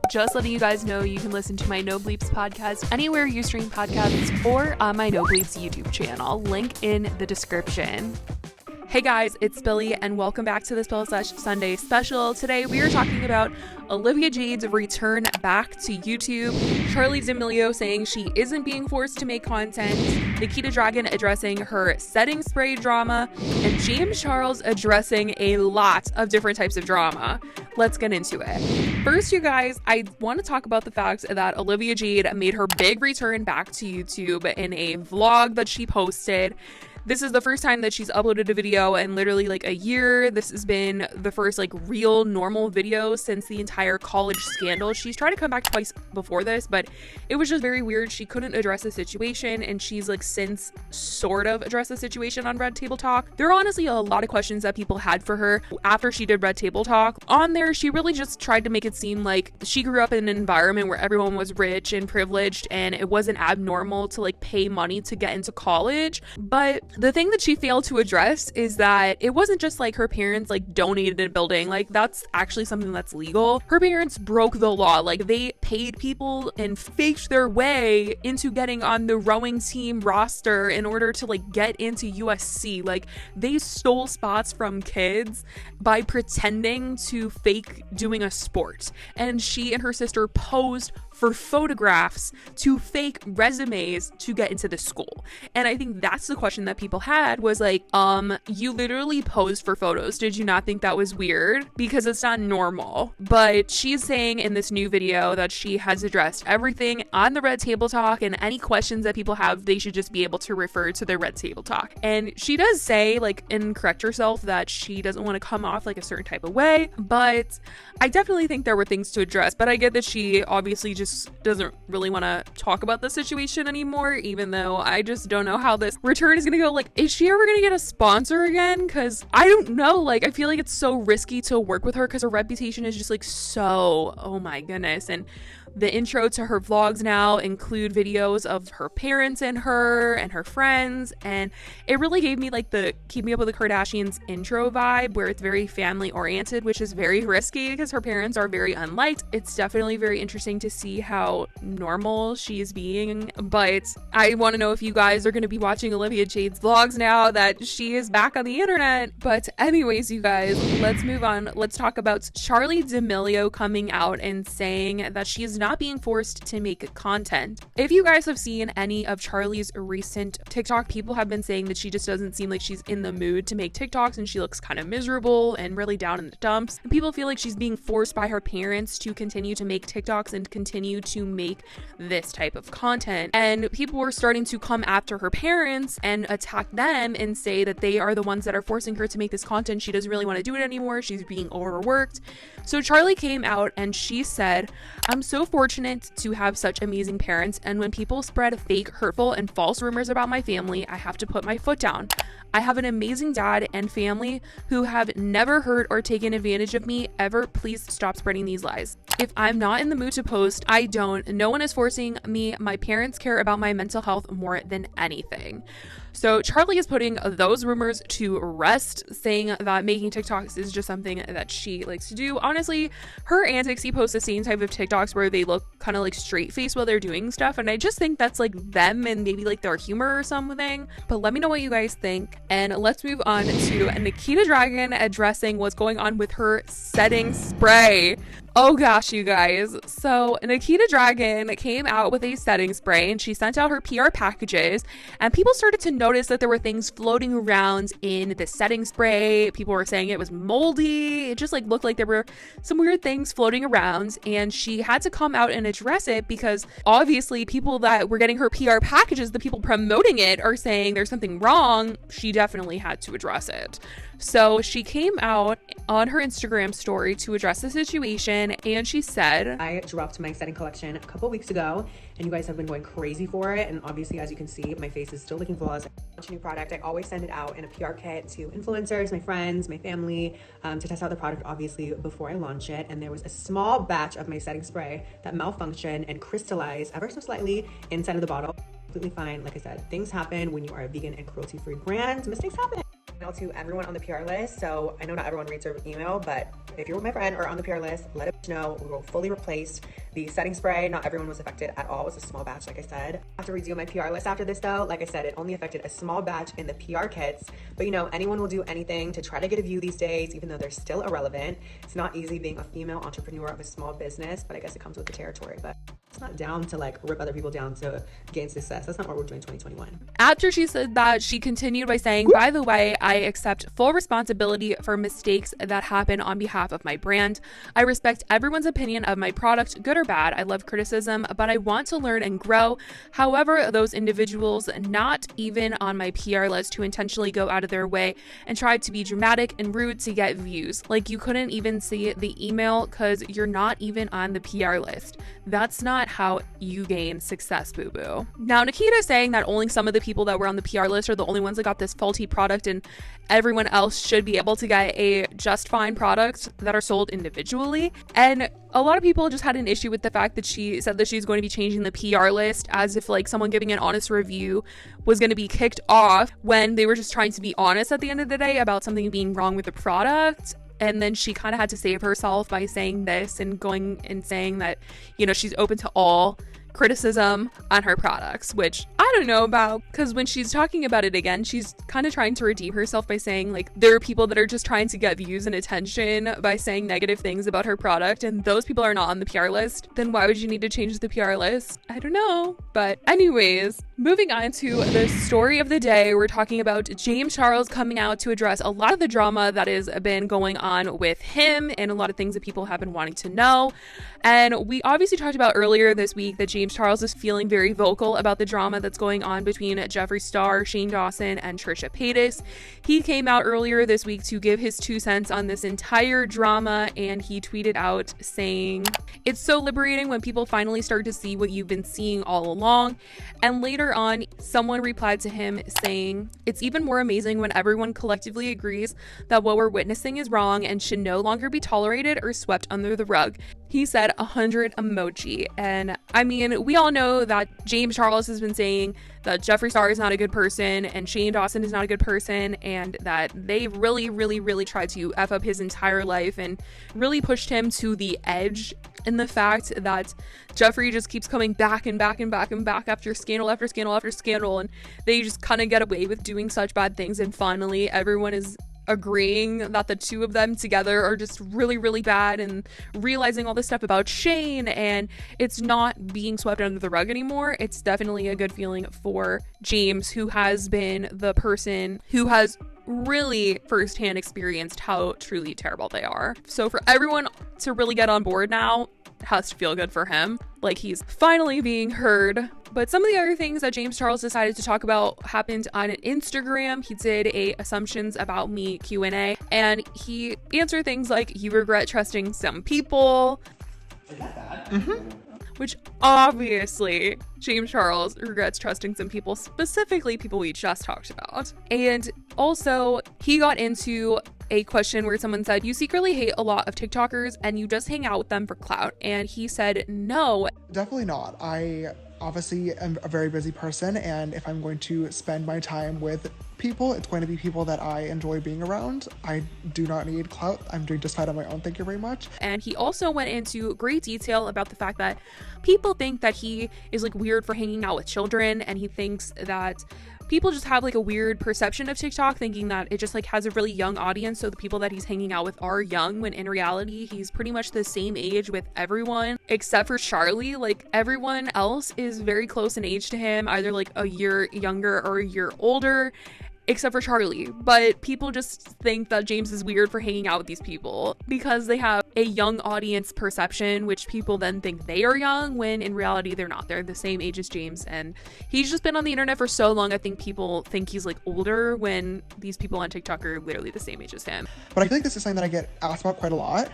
Just letting you guys know you can listen to my No Bleeps podcast anywhere you stream podcasts or on my No Bleeps YouTube channel. Link in the description. Hey guys, it's Billy and welcome back to the Spill Sesh Sunday special. Today we are talking about Olivia Jade's return back to YouTube, Charli D'Amelio saying she isn't being forced to make content, Nikita Dragon addressing her setting spray drama, and James Charles addressing a lot of different types of drama. Let's get into it. First, you guys, I want to talk about the fact that Olivia Jade made her big return back to YouTube in a vlog that she posted. This is the first time that she's uploaded a video in literally like a year. This has been the first like real normal video since the entire college scandal. She's tried to come back twice before this, but it was just very weird. She couldn't address the situation, and she's like since sort of addressed the situation on Red Table Talk. There are honestly a lot of questions that people had for her after she did Red Table Talk. On there, she really just tried to make it seem like she grew up in an environment where everyone was rich and privileged, and it wasn't abnormal to like pay money to get into college. But the thing that she failed to address is that it wasn't just like her parents like donated a building. Like that's actually something that's legal. Her parents broke the law. Like they paid people and faked their way into getting on the rowing team roster in order to like get into USC. Like they stole spots from kids by pretending to fake doing a sport. And she and her sister posed for photographs to fake resumes to get into the school. And I think that's the question that people had was like, you literally posed for photos. Did you not think that was weird? Because it's not normal. But she's saying in this new video that she has addressed everything on the Red Table Talk, and any questions that people have, they should just be able to refer to the Red Table Talk. And she does say, like, and correct herself, that she doesn't want to come off like a certain type of way, but I definitely think there were things to address. But I get that she obviously just doesn't really want to talk about the situation anymore, even though I just don't know how this return is gonna go. Like, is she ever gonna get a sponsor again? Because I don't know, like I feel like it's so risky to work with her because her reputation is just like so, oh my goodness. And the intro to her vlogs now include videos of her parents and her friends, and it really gave me like the Keeping Up with the Kardashians intro vibe, where it's very family oriented, which is very risky because her parents are very unliked. It's definitely very interesting to see how normal she is being, but I want to know if you guys are going to be watching Olivia Jade's vlogs now that she is back on the internet. But anyways, you guys, let's move on. Let's talk about Charli D'Amelio coming out and saying that she is not being forced to make content. If you guys have seen any of Charli's recent TikTok, people have been saying that she just doesn't seem like she's in the mood to make TikToks, and she looks kind of miserable and really down in the dumps. And people feel like she's being forced by her parents to continue to make TikToks and continue to make this type of content. And people were starting to come after her parents and attack them and say that they are the ones that are forcing her to make this content. She doesn't really want to do it anymore. She's being overworked. So Charli came out and she said, "I'm so fortunate to have such amazing parents, and when people spread fake, hurtful, and false rumors about my family, I have to put my foot down. I have an amazing dad and family who have never hurt or taken advantage of me ever. Please stop spreading these lies. If I'm not in the mood to post, I don't. No one is forcing me. My parents care about my mental health more than anything." So Charli is putting those rumors to rest, saying that making TikToks is just something that she likes to do. Honestly, her antics, he posts the same type of TikToks where they look kind of like straight faced while they're doing stuff, and I just think that's like them and maybe like their humor or something. But let me know what you guys think, and let's move on to Nikita Dragon addressing what's going on with her setting spray. Oh gosh, you guys. So Nikita Dragon came out with a setting spray and she sent out her PR packages, and people started to notice that there were things floating around in the setting spray. People were saying it was moldy. It just like looked like there were some weird things floating around, and she had to come out and address it because obviously people that were getting her PR packages, the people promoting it, are saying there's something wrong. She definitely had to address it. So she came out on her Instagram story to address the situation, and she said, "I dropped my setting collection a couple weeks ago, and you guys have been going crazy for it. And obviously, as you can see, my face is still looking flawless. I launch a new product. I always send it out in a PR kit to influencers, my friends, my family, to test out the product, obviously, before I launch it. And there was a small batch of my setting spray that malfunctioned and crystallized ever so slightly inside of the bottle. Completely fine. Like I said, things happen when you are a vegan and cruelty-free brand. Mistakes happen. email to everyone on the PR list. So I know not everyone reads their email, but if you're my friend or on the PR list, let us know. We will fully replace the setting spray. Not everyone was affected at all. It was a small batch, like I said. I have to redo my PR list after this though. Like I said, it only affected a small batch in the PR kits, but you know, anyone will do anything to try to get a view these days, even though they're still irrelevant. It's not easy being a female entrepreneur of a small business, but I guess it comes with the territory. But it's not down to like rip other people down to gain success. That's not what we're doing in 2021. After she said that, she continued by saying, by the way, I accept full responsibility for mistakes that happen on behalf of my brand. I respect everyone's opinion of my product, good or bad. I love criticism, but I want to learn and grow. However, those individuals not even on my PR list who intentionally go out of their way and try to be dramatic and rude to get views. Like, you couldn't even see the email because you're not even on the PR list. That's not how you gain success, boo-boo. Now, Nikita's saying that only some of the people that were on the PR list are the only ones that got this faulty product, and everyone else should be able to get a just fine product that are sold individually. And a lot of people just had an issue with the fact that she said that she's going to be changing the PR list, as if like someone giving an honest review was going to be kicked off when they were just trying to be honest at the end of the day about something being wrong with the product. And then she kind of had to save herself by saying this and going and saying that, you know, she's open to all criticism on her products, which I don't know about, because when she's talking about it again, she's kind of trying to redeem herself by saying like there are people that are just trying to get views and attention by saying negative things about her product, and those people are not on the PR list. Then why would you need to change the PR list? I don't know. But anyways, moving on to the story of the day, we're talking about James Charles coming out to address a lot of the drama that has been going on with him and a lot of things that people have been wanting to know. And we obviously talked about earlier this week that James Charles is feeling very vocal about the drama that's going on between Jeffree Star, Shane Dawson, and Trisha Paytas. He came out earlier this week to give his 2 cents on this entire drama, and he tweeted out saying, "It's so liberating when people finally start to see what you've been seeing all along." And later on, someone replied to him saying, "It's even more amazing when everyone collectively agrees that what we're witnessing is wrong and should no longer be tolerated or swept under the rug." He said 100 emoji. And I mean, we all know that James Charles has been saying that Jeffree Star is not a good person and Shane Dawson is not a good person, and that they really tried to F up his entire life and really pushed him to the edge. And the fact that Jeffree just keeps coming back and back after scandal after scandal after scandal, and they just kind of get away with doing such bad things, and finally everyone is agreeing that the two of them together are just really bad, and realizing all this stuff about Shane, and it's not being swept under the rug anymore. It's definitely a good feeling for James, who has been the person who has really firsthand experienced how truly terrible they are. So for everyone to really get on board now, it has to feel good for him. Like, he's finally being heard. But some of the other things that James Charles decided to talk about happened on Instagram. He did a assumptions about me Q&A, and he answered things like, "You regret trusting some people." Which obviously James Charles regrets trusting some people, specifically people we just talked about. And also, he got into a question where someone said, "You secretly hate a lot of TikTokers and you just hang out with them for clout." And he said, "No. Definitely not. I obviously am a very busy person, and if I'm going to spend my time with people, it's going to be people that I enjoy being around. I do not need clout. I'm doing just fine on my own. Thank you very much." And he also went into great detail about the fact that people think that he is like weird for hanging out with children, and he thinks that people just have like a weird perception of TikTok, thinking that it just like has a really young audience, so the people that he's hanging out with are young, when in reality he's pretty much the same age with everyone except for Charlie. Like, everyone else is very close in age to him, either like a year younger or a year older, except for Charlie. But people just think that James is weird for hanging out with these people because they have a young audience perception, which people then think they are young, when in reality they're not. They're the same age as James, and he's just been on the internet for so long. I think people think he's like older, when these people on TikTok are literally the same age as him. But I feel like this is something that I get asked about quite a lot.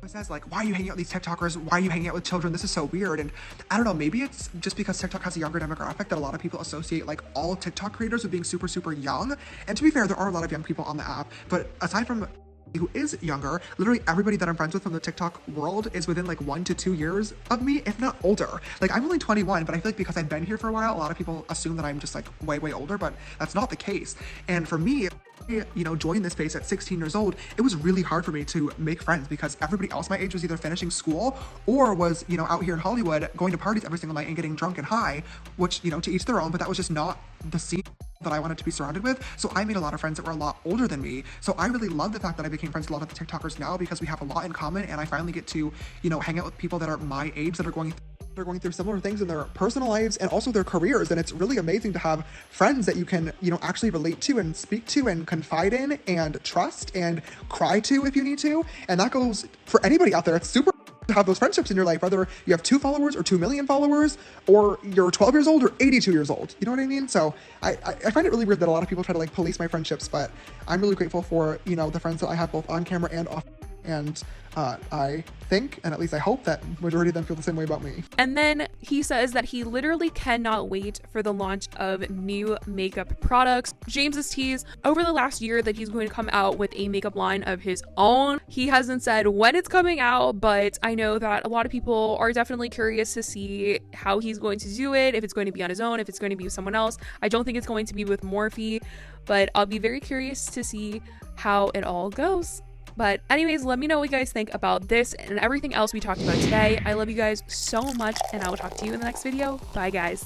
It says like, "Why are you hanging out with these TikTokers? Why are you hanging out with children? This is so weird." And I don't know, maybe it's just because TikTok has a younger demographic that a lot of people associate like all TikTok creators with being super young. And to be fair, there are a lot of young people on the app, but aside from who is younger. Literally everybody that I'm friends with from the TikTok world is within like 1 to 2 years of me, if not older. Like I'm only 21, but I feel like because I've been here for a while, a lot of people assume that I'm just like way older, but that's not the case. And for me, you know, joined this space at 16 years old, it was really hard for me to make friends because everybody else my age was either finishing school or was, you know, out here in Hollywood going to parties every single night and getting drunk and high, which, you know, to each their own, but that was just not the scene that I wanted to be surrounded with. So I made a lot of friends that were a lot older than me. So I really love the fact that I became friends with a lot of the TikTokers now because we have a lot in common, and I finally get to, you know, hang out with people that are my age that are going through similar things in their personal lives and also their careers. And it's really amazing to have friends that you can, you know, actually relate to and speak to and confide in and trust and cry to if you need to. And that goes for anybody out there. It's super to have those friendships in your life, whether you have 2 followers or 2 million followers, or you're 12 years old or 82 years old. You know what I mean? So I find it really weird that a lot of people try to like police my friendships, but I'm really grateful for, you know, the friends that I have both on camera and off. And I think, and at least I hope, that majority of them feel the same way about me. And then he says that he literally cannot wait for the launch of new makeup products. James has teased over the last year that he's going to come out with a makeup line of his own. He hasn't said when it's coming out, but I know that a lot of people are definitely curious to see how he's going to do it, if it's going to be on his own, if it's going to be with someone else. I don't think it's going to be with Morphe, but I'll be very curious to see how it all goes. But anyways, let me know what you guys think about this and everything else we talked about today. I love you guys so much, and I will talk to you in the next video. Bye, guys.